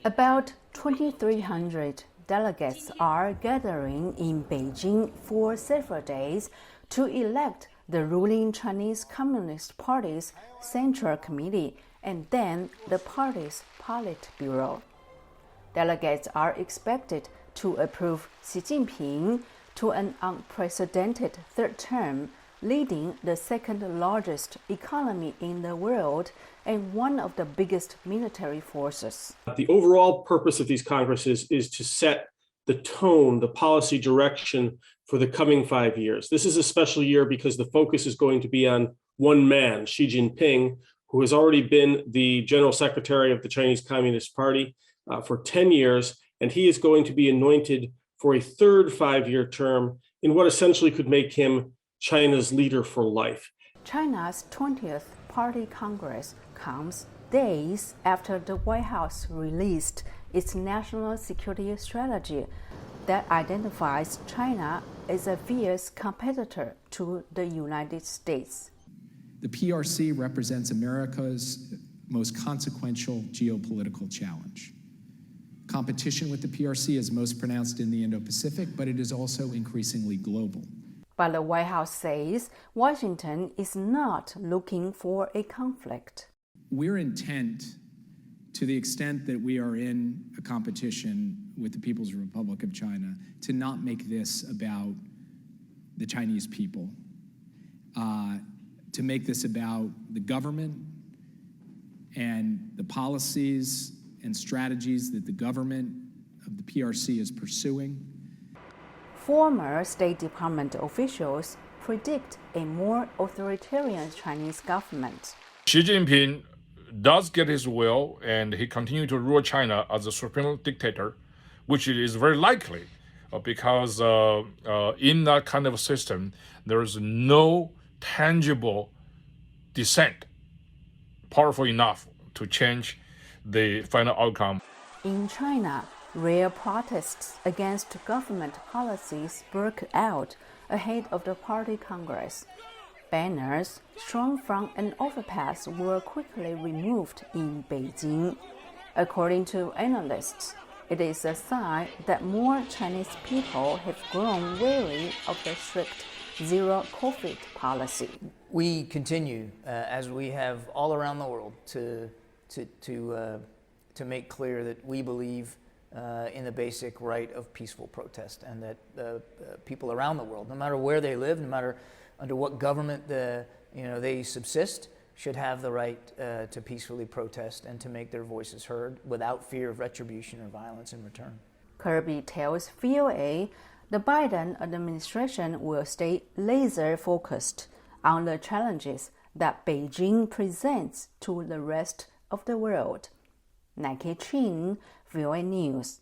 About 2,300 delegates are gathering in Beijing for several days to elect the ruling Chinese Communist Party's Central Committee and then the party's Politburo. Delegates are expected to approve Xi Jinping to an unprecedented third term, leading the second largest economy in the world and one of the biggest military forces. The overall purpose of these congresses is to set the tone, the policy direction for the coming 5 years. This is a special year because the focus is going to be on one man, Xi Jinping, who has already been the General Secretary of the Chinese Communist Party for 10 years, and he is going to be anointed for a third 5-year term in what essentially could make him China's leader for life. China's 20th Party Congress comes days after the White House released its national security strategy that identifies China as a fierce competitor to the United States. The PRC represents America's most consequential geopolitical challenge. Competition with the PRC is most pronounced in the Indo-Pacific, but it is also increasingly global. But the White House says Washington is not looking for a conflict. We're intent, to the extent that we are in a competition with the People's Republic of China, to not make this about the Chinese people, to make this about the government and the policies and strategies that the government of the PRC is pursuing. Former State Department officials predict a more authoritarian Chinese government. Xi Jinping does get his will, and he continues to rule China as a supreme dictator, which is very likely because in that kind of system, there is no tangible dissent powerful enough to change the final outcome. In China, rare protests against government policies broke out ahead of the party congress. Banners strung from an overpass were quickly removed in Beijing. According to analysts, it is a sign that more Chinese people have grown weary of the strict zero-COVID policy. We continue, as we have all around the world, to make clear that we believe in the basic right of peaceful protest, and that people around the world, no matter where they live, no matter under what government they subsist, should have the right to peacefully protest and to make their voices heard without fear of retribution or violence in return. Kirby tells VOA the Biden administration will stay laser-focused on the challenges that Beijing presents to the rest of the world. Ching, VOANews.